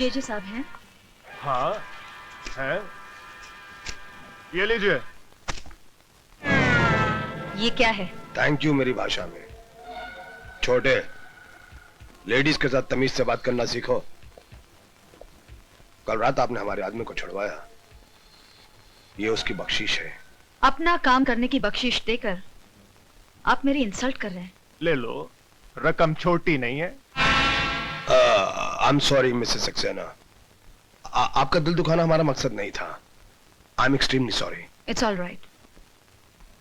जे साहब हैं? हाँ है। ये लीजिए। ये क्या है? थैंक यू मेरी भाषा में। छोटे, लेडीज के साथ तमीज से बात करना सीखो। कल रात आपने हमारे आदमी को छुड़वाया, ये उसकी बख्शीश है। अपना काम करने की बख्शीश देकर आप मेरी इंसल्ट कर रहे हैं। ले लो, रकम छोटी नहीं है। I am sorry Mrs Saxena, आपका दिल दुखाना हमारा मकसद नहीं था। I am extremely sorry. It's all right.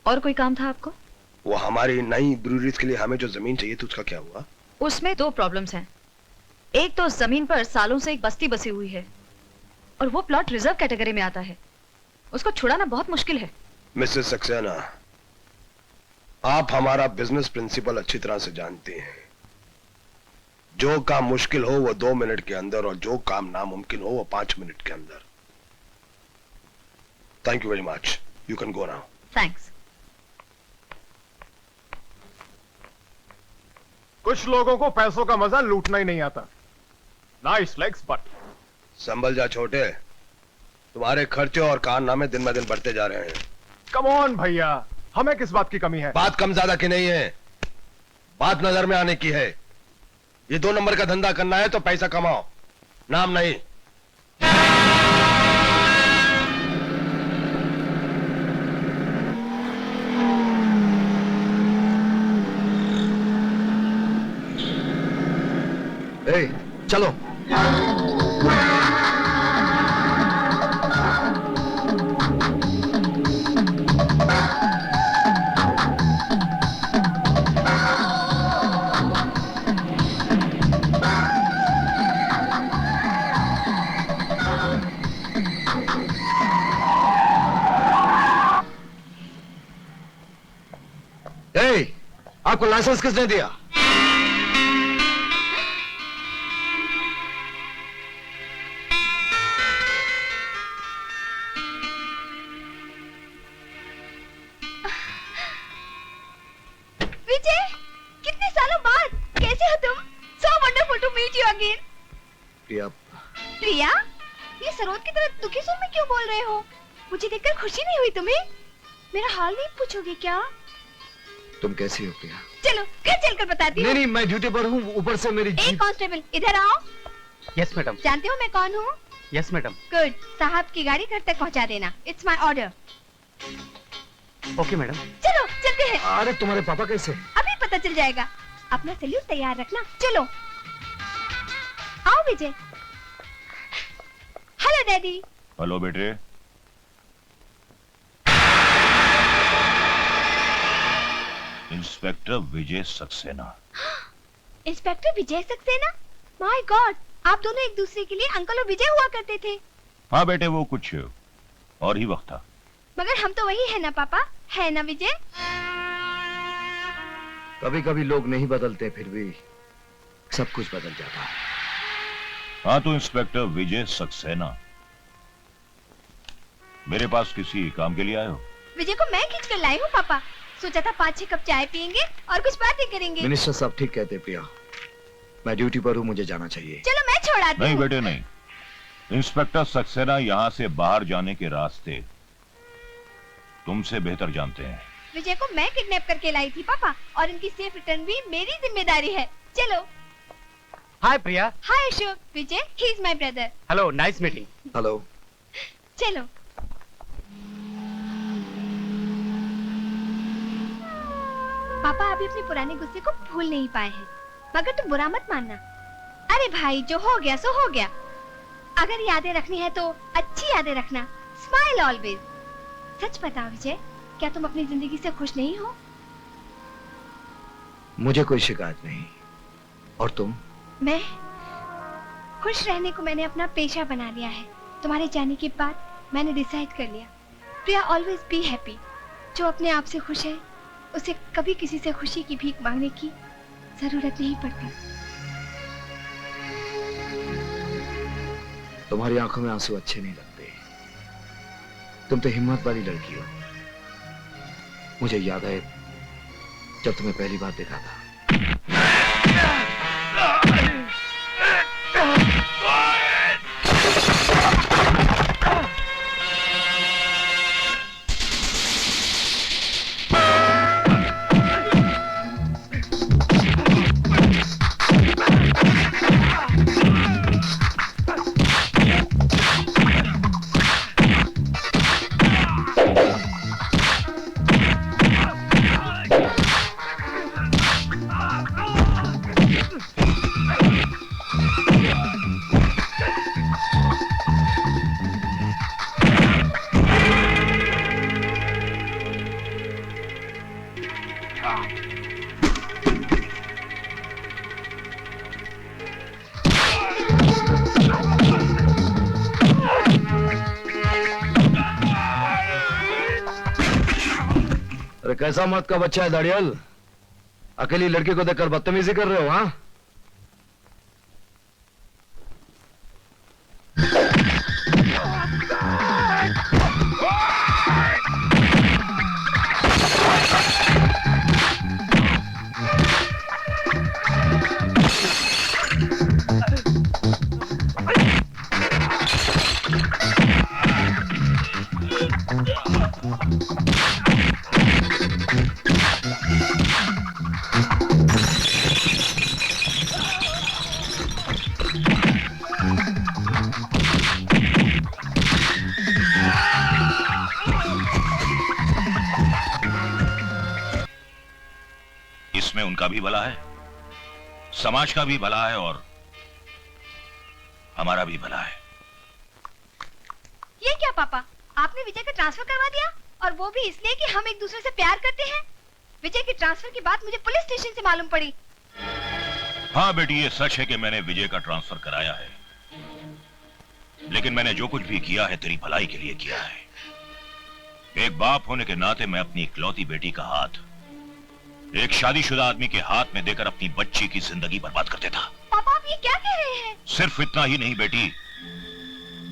और कोई काम था आपको? वो हमारी नई ब्रूअरीज के लिए हमें जो जमीन चाहिए थी उसका क्या हुआ? उसमें दो प्रॉब्लम्स हैं। एक तो जमीन पर सालों से एक बस्ती बसी हुई है और वो प्लॉट रिजर्व कैटेगरी में आता है। उसको छुड़ाना बहुत मुश्किल है। मिसेस सक्सेना, आप हमारा बिजनेस प्रिंसिपल अच्छी तरह से जानती हैं। जो काम मुश्किल हो वो 2 मिनट के अंदर और जो काम नामुमकिन हो वो 5 मिनट के अंदर। Thank you very much, you can go now. Thanks. कुछ लोगों को पैसों का मजा लूटना ही नहीं आता। Nice legs but. संभल जा छोटे, तुम्हारे खर्चे और कारनामे दिन ब दिन बढ़ते जा रहे हैं। कम ऑन भैया, हमें किस बात की कमी है? बात कम ज्यादा की नहीं है, बात नजर में आने की है। ये 2 नंबर का धंधा करना है तो पैसा कमाओ, नाम नहीं। ए, चलो। ए, आपको लाइसेंस किसने दिया? विजय, कितने सालों बाद कैसे हो तुम? So wonderful to meet you again. प्रिया। प्रिया, ये सरोद की तरह दुखी सुर में क्यों बोल रहे हो? मुझे देखकर खुशी नहीं हुई तुम्हें? मेरा हाल नहीं पूछोगे क्या? तुम कैसी हो प्रिया? चलो घर चलकर बताती हूँ। नहीं, मैं ड्यूटी पर हूँ, ऊपर से मेरी एक कांस्टेबल इधर आओ। Yes madam. जानते हो मैं कौन हूँ? Yes madam. गुड, साहब की गाड़ी घर तक पहुँचा देना। It's my order. Okay madam. चलो चलते हैं। अरे तुम्हारे पापा कैसे? अभी पता चल जाएगा। अपना सैल्यूट तैयार रखना। चलो आओ विजय। Hello daddy. हेलो बेटे। Inspector Vijay Saxena. Inspector Vijay Saxena? My god, आप दोनों एक दूसरे के लिए अंकल और विजय हुआ करते थे। हाँ बेटे, वो कुछ और ही वक्त था। मगर हम तो वही है ना पापा, है ना विजय? कभी कभी लोग नहीं बदलते, फिर भी सब कुछ बदल जाता है। हाँ तो इंस्पेक्टर विजय सक्सेना, मेरे पास किसी काम के लिए आए हो? विजय को मैं खींच कर लाई हूँ पापा। सोचा था 5-6 कप चाय पियेंगे और कुछ बातें करेंगे। मिनिस्टर साहब ठीक कहते प्रिया, मैं ड्यूटी पर हूँ, मुझे जाना चाहिए। चलो मैं छोड़ाती हूँ। नहीं बेटे नहीं, इंस्पेक्टर सक्सेना यहाँ से बाहर जाने के रास्ते तुमसे बेहतर जानते हैं। विजय को मैं किडनैप करके लाई थी पापा, और इनकी सेफ रिटर्न भी मेरी जिम्मेदारी है। चलो। Hi Priya. Hi Ashok. Vijay, he is my brother. Hello, nice meeting. Hello. चलो। पापा अभी अपने पुराने गुस्से को भूल नहीं पाए हैं, मगर तुम बुरा मत मानना। अरे भाई, जो हो गया सो हो गया। अगर यादें रखनी है तो अच्छी यादें रखना। Smile always. सच बताओ विजय, क्या तुम अपनी जिंदगी से खुश नहीं हो? मुझे कोई शिकायत नहीं। और तुम? मैं खुश रहने को मैंने अपना पेशा बना लिया है। तुम्हारे जाने के बाद मैंने डिसाइड कर लिया, प्रिया ऑलवेज बी हैप्पी। जो अपने आप से खुश है उसे कभी किसी से खुशी की भीख मांगने की जरूरत नहीं पड़ती। तुम्हारी आंखों में आंसू अच्छे नहीं लगते। तुम तो हिम्मत वाली लड़की हो। मुझे याद है जब तुम्हें पहली बार देखा था। अरे कैसा मत का बच्चा है दाड़ियल, अकेली लड़की को देखकर बदतमीजी कर रहे हो? हाँ, इसमें उनका भी भला है, समाज का भी भला है और हमारा भी भला है। ये क्या पापा, आपने विजय का ट्रांसफर करवा दिया, और वो भी इसलिए कि हम एक दूसरे से प्यार करते हैं। विजय के ट्रांसफर की बात मुझे पुलिस स्टेशन से मालूम पड़ी। हाँ बेटी, ये सच है कि मैंने विजय का ट्रांसफर कराया है, लेकिन मैंने जो कुछ भी किया है तेरी भलाई के लिए किया है। एक बाप होने के नाते मैं अपनी इकलौती बेटी का हाथ एक शादीशुदा आदमी के हाथ में देकर अपनी बच्ची की जिंदगी बर्बाद कर देता। पापा आप ये क्या कह रहे हैं? सिर्फ इतना ही नहीं बेटी,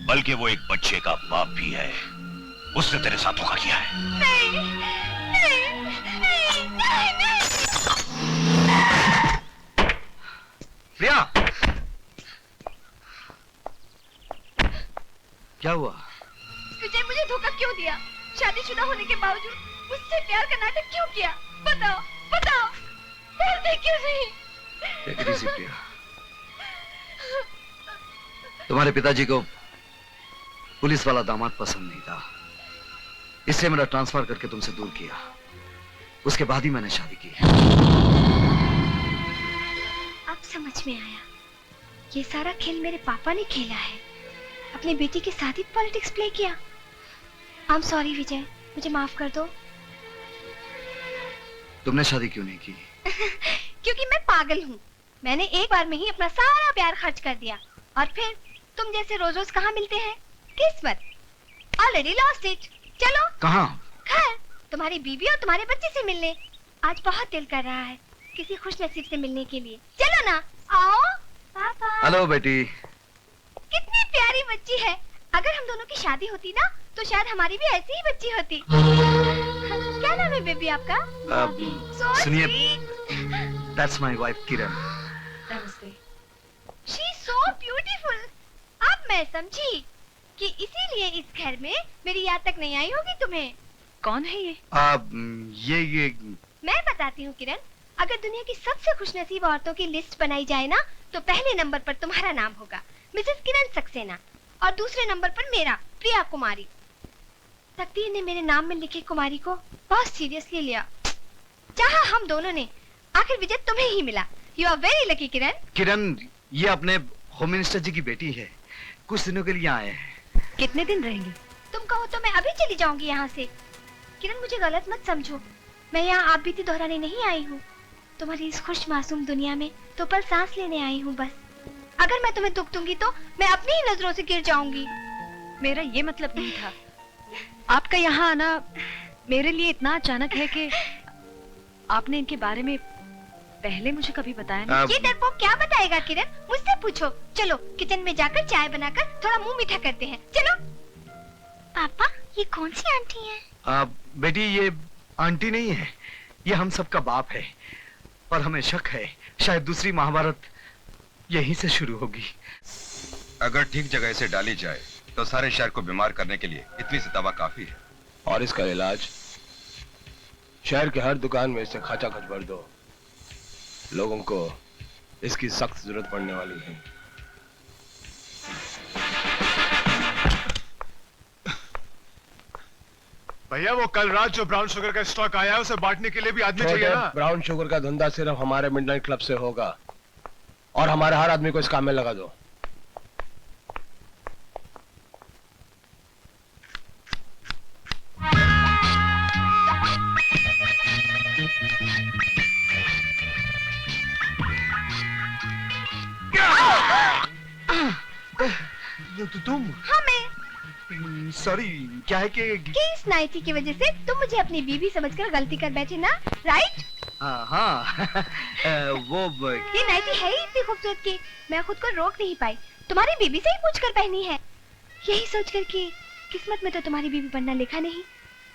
बल्कि वो एक बच्चे का बाप भी है। उसने तेरे साथ धोखा किया है। नहीं, नहीं, नहीं, नहीं, नहीं। प्रिया, क्या हुआ? विजय मुझे धोखा क्यों दिया? शादीशुदा होने के बावजूद मुझसे प्यार का नाटक क्यों किया? बताओ, बताओ, बोलते क्यों नहीं? Take it easy, प्रिया। तुम्हारे पिताजी को पुलिस वाला दामाद पसंद नहीं था, इससे मेरा ट्रांसफर करके तुमसे दूर किया। उसके बाद ही मैंने शादी की। अब समझ में आया, ये सारा खेल मेरे पापा ने खेला है। अपनी बेटी के साथ ही पॉलिटिक्स प्ले किया। आई एम सॉरी विजय, मुझे माफ कर दो। तुमने शादी क्यों नहीं की? क्योंकि मैं पागल हूँ। मैंने एक बार में ही अपना सारा प्यार खर्च कर दिया, और फिर तुम जैसे रोज रोज कहाँ मिलते हैं? किस्मत, ऑलरेडी लॉस्ट इट। चलो कहाँ? घर, तुम्हारी बीवी और तुम्हारे बच्चे से मिलने। आज बहुत दिल कर रहा है किसी खुश नसीब से मिलने के लिए। चलो ना, आओ। पापा। हेलो बेटी। कितनी प्यारी बच्ची है। अगर हम दोनों की शादी होती ना, तो शायद हमारी भी ऐसी ही बच्ची होती। क्या नाम है बेबी आपका? So सुनिए, sweet. That's my wife Kiran. She is so beautiful. अब मैं समझी कि इसीलिए इस घर में मेरी याद तक नहीं आई होगी तुम्हें। कौन है ये? ये मैं बताती हूँ किरण, अगर दुनिया की सबसे खुशनसीब औरतों की लिस्ट बनाई जाए ना, तो पहले नंबर पर तुम्हारा नाम होगा, मिसेस किरण सक्सेना, और दूसरे नंबर पर मेरा, प्रिया कुमारी। तकदीर ने मेरे नाम में लिखे कुमारी को बहुत सीरियसली लिया। चाहा हम दोनों ने, आखिर विजय तुम्हें ही मिला। यू आर वेरी लकी किरण। किरण, ये अपने होम मिनिस्टर जी की बेटी है, कुछ दिनों के लिए आए हैं। कितने दिन रहेंगी? तुम कहो तो मैं अभी चली जाऊंगी यहाँ से। किरण मुझे गलत मत समझो, मैं यहाँ आप बीती दोहराने नहीं आई हूँ। तुम्हारी इस खुश मासूम दुनिया में तो पल सांस लेने आई हूँ बस। अगर मैं तुम्हें दुख दूंगी तो मैं अपनी ही नजरों से गिर जाऊंगी। मेरा ये मतलब नहीं था। आपका यहाँ आना मेरे लिए इतना अचानक है कि आपने इनके बारे में पहले मुझे कभी बताया नहीं। ये डरपोक क्या बताएगा किरण? मुझसे पूछो। चलो किचन में जाकर चाय बनाकर थोड़ा मुंह मीठा करते हैं। चलो। पापा, ये कौन सी आंटी है? बेटी, ये आंटी नहीं है, ये हम सबका बाप है, और हमें शक है शायद दूसरी महाभारत यहीं से शुरू होगी। अगर ठीक जगह से डाली जाए तो सारे शहर को बीमार करने के लिए इतनी सी दवा काफी है। और इसका इलाज शहर के हर दुकान में इसे खचाखच भर दो, लोगों को इसकी सख्त जरूरत पड़ने वाली है। भैया, वो कल रात जो ब्राउन शुगर का स्टॉक आया है, उसे बांटने के लिए भी आदमी चाहिए ना। ब्राउन शुगर का धंधा सिर्फ हमारे मिडनाइट क्लब से होगा, और हमारे हर आदमी को इस काम में लगा दो। तुम? हाँ मैं। सॉरी, क्या है कि इस नाइटी की वजह से तुम मुझे अपनी बीवी समझकर गलती कर बैठे ना, राइट? हाँ वो ये नाइटी है ही इतनी खूबसूरत कि मैं खुद को रोक नहीं पाई। तुम्हारी बीवी से ही पूछकर पहनी है, यही सोचकर कि किस्मत में तो तुम्हारी बीवी बनना लिखा नहीं,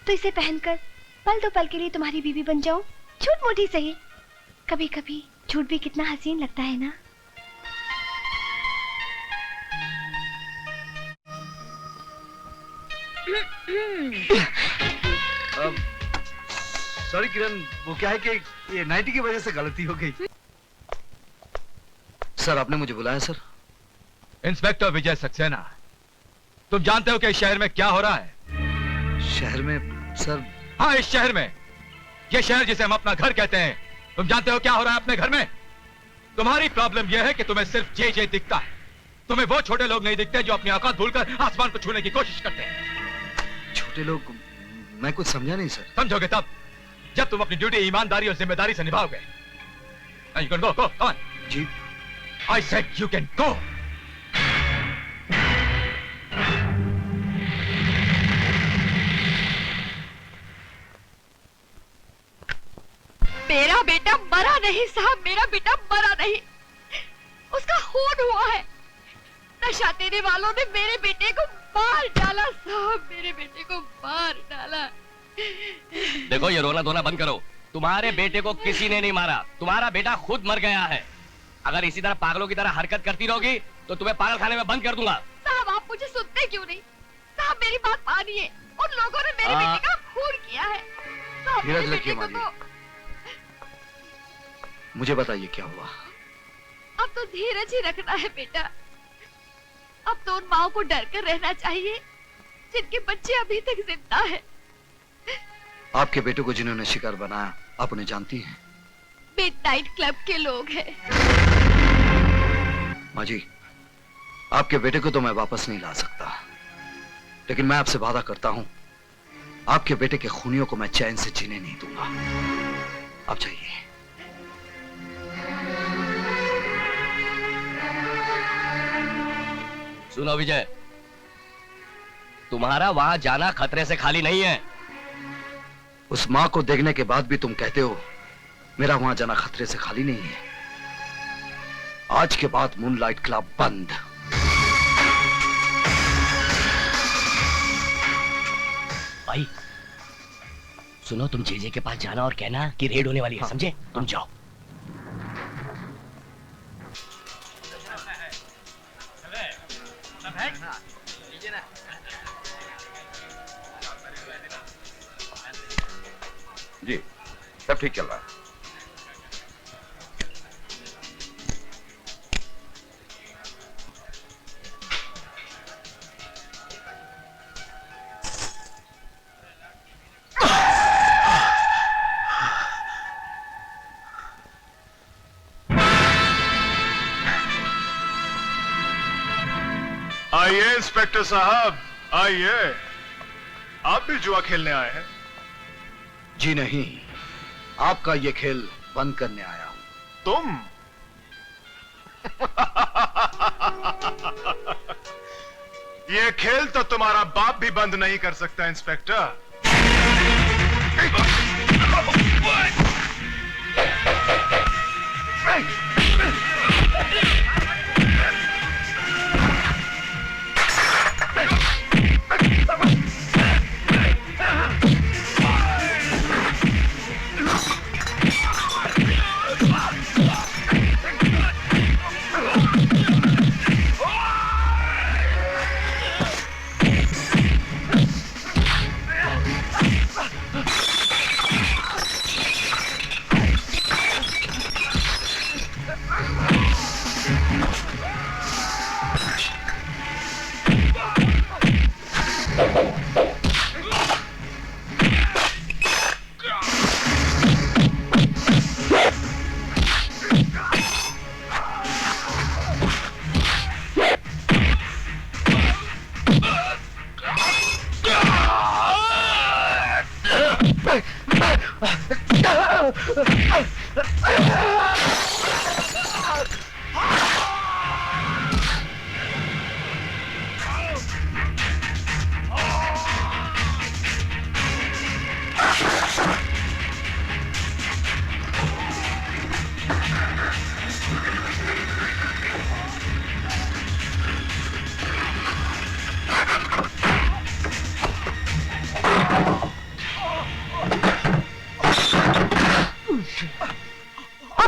तो इसे पहनकर पल दो पल के लिए तुम्हारी बीवी बन जाऊं। झूठ मूठी सही, कभी कभी झूठ भी कितना हसीन लगता है ना। सॉरी किरण, वो क्या है कि ये नाइटी की वजह से गलती हो गई। सर आपने मुझे बुलाया सर? इंस्पेक्टर विजय सक्सेना, तुम जानते हो कि इस शहर में क्या हो रहा है? शहर में सर? हाँ, इस शहर में, ये शहर जिसे हम अपना घर कहते हैं, तुम जानते हो क्या हो रहा है अपने घर में? तुम्हारी प्रॉब्लम यह है कि तुम्हें सिर्फ जे दिखता है। तुम्हें वो छोटे लोग नहीं दिखते जो अपनी औकात भूलकर आसमान को छूने की कोशिश करते हैं। छोटे लोग? मैं कुछ समझा नहीं सर। समझोगे तब जब तुम अपनी ड्यूटी ईमानदारी और जिम्मेदारी से निभाओगे। Now you can go, come on. Ji. I said you can go. मेरा बेटा मरा नहीं साहब, मेरा बेटा मरा नहीं, उसका खून हुआ है। नशा देने वालों ने मेरे बेटे को मार डाला साहब, मेरे बेटे को मार डाला। देखो ये रोना धोना बंद करो। तुम्हारे बेटे को किसी ने नहीं मारा, तुम्हारा बेटा खुद मर गया है। अगर इसी तरह पागलों की तरह हरकत करती रहोगी तो तुम्हें पागल खाने में बंद कर दूंगा। साहब आप मुझे सुनते क्यों नहीं? साहब मेरी बात मानिए, उन लोगों ने मेरे बेटे का खून किया है। साहब मेरे बेटे को तो... मुझे बताइए क्या हुआ? अब तो धीरज ही रखना है बेटा। अब तो उन माओ को डर कर रहना चाहिए जिनके बच्चे अभी तक जिंदा हैं। आपके बेटे को जिन्होंने शिकार बनाया आप उन्हें जानती हैं? मिडनाइट क्लब के लोग हैं। माँ जी, आपके बेटे को तो मैं वापस नहीं ला सकता, लेकिन मैं आपसे वादा करता हूं आपके बेटे के खूनियों को मैं चैन से जीने नहीं दूंगा। आप जाइए। सुनो विजय, तुम्हारा वहां जाना खतरे से खाली नहीं है। उस मां को देखने के बाद भी तुम कहते हो मेरा वहां जाना खतरे से खाली नहीं है। आज के बाद मूनलाइट क्लब बंद। भाई सुनो, तुम जेजे के पास जाना और कहना कि रेड होने वाली है। हाँ, समझे? तुम जाओ। जी, सब ठीक चल रहा है। आइए इंस्पेक्टर साहब, आइए। आप भी जुआ खेलने आए हैं? जी नहीं, आपका ये खेल बंद करने आया हूं। तुम? ये खेल तो तुम्हारा बाप भी बंद नहीं कर सकता इंस्पेक्टर।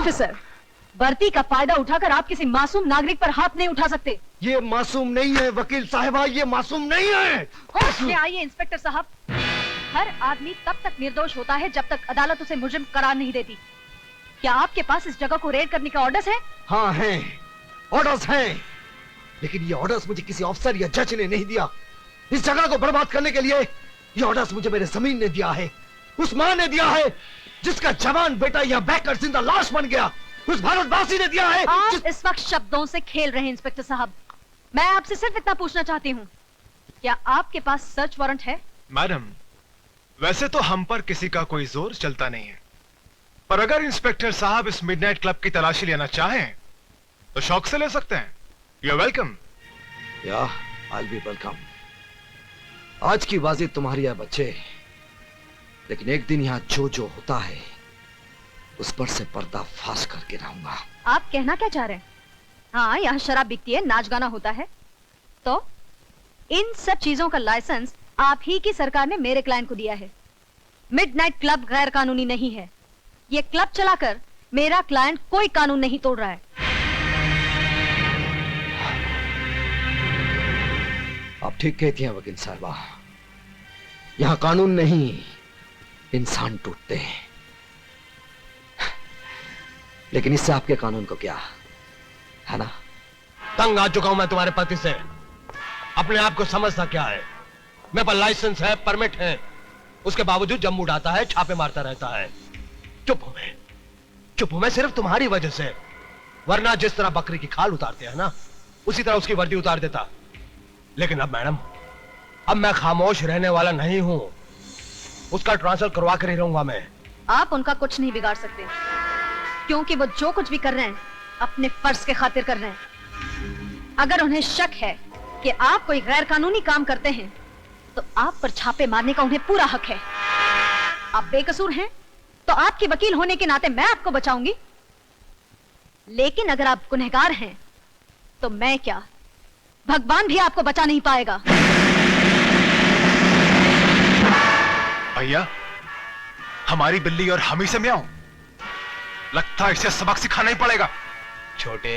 ऑफिसर, वर्दी का फायदा उठाकर आप किसी मासूम नागरिक पर हाथ नहीं उठा सकते। ये मासूम नहीं है वकील साहिबा, ये मासूम नहीं है। होश में आइए इंस्पेक्टर साहब। हर आदमी तब तक निर्दोष होता है जब तक अदालत उसे मुजरिम करार नहीं देती। क्या आपके पास इस जगह को रेड करने का ऑर्डर्स है? हाँ हैं, ऑर्डर्स हैं, लेकिन ये ऑर्डर्स मुझे किसी अफसर या जज ने नहीं दिया। इस जगह को बर्बाद करने के लिए ये ऑर्डर्स मुझे मेरे जमीन ने दिया है, उस मां ने दिया है जिसका जवान बेटा यहाँ बैठकर जिंदा लाश बन गया, उस भारतवासी ने दिया है। आप इस वक्त शब्दों से खेल रहे हैं इंस्पेक्टर साहब। मैं आपसे सिर्फ इतना पूछना चाहती हूँ, क्या आपके पास सर्च वारंट है? मैडम, वैसे तो हम पर किसी का कोई जोर चलता नहीं है, पर अगर इंस्पेक्टर साहब इस मिडनाइट क्लब की तलाशी लेना चाहें तो शौक से ले सकते हैं। You are welcome. या आई बी वेलकम। आज की बाजी तुम्हारी है बच्चे, लेकिन एक दिन यहाँ जो जो होता है उस पर से पर्दा फाश करके रहूंगा। आप कहना क्या चाह रहे हैं? हाँ, यहाँ शराब बिकती है, नाच गाना होता है, तो इन सब चीजों का लाइसेंस आप ही की सरकार ने मेरे क्लाइंट को दिया है। मिडनाइट क्लब गैर कानूनी नहीं है। ये क्लब चलाकर मेरा क्लाइंट कोई कानून नहीं तोड़ रहा है। आप ठीक कहती हैं वकील साहबा, यहाँ कानून नहीं इंसान टूटते हैं, लेकिन इससे आपके कानून को क्या है ना? तंग आ चुका हूं मैं तुम्हारे पति से। अपने आप को समझता क्या है? मेरे पास लाइसेंस है, परमिट है, उसके बावजूद जम उड़ाता है, छापे मारता रहता है। चुप हूं मैं सिर्फ तुम्हारी वजह से, वरना जिस तरह बकरी की खाल उतारते हैं ना, उसी तरह उसकी वर्दी उतार देता। लेकिन अब मैडम, अब मैं खामोश रहने वाला नहीं हूं, उसका ट्रांसफर करवा कर ही रहूंगा मैं। आप उनका कुछ नहीं बिगाड़ सकते, क्योंकि वो जो कुछ भी कर रहे हैं अपने फर्ज के खातिर कर रहे हैं। अगर उन्हें शक है कि आप कोई गैर कानूनी काम करते हैं तो आप पर छापे मारने का उन्हें पूरा हक है। आप बेकसूर हैं तो आपकी वकील होने के नाते मैं आपको बचाऊंगी, लेकिन अगर आप गुनहगार हैं तो मैं क्या, भगवान भी आपको बचा नहीं पाएगा। भैया, हमारी बिल्ली और हम ही से म्याऊं, लगता है इसे सबक सिखाना ही पड़ेगा। छोटे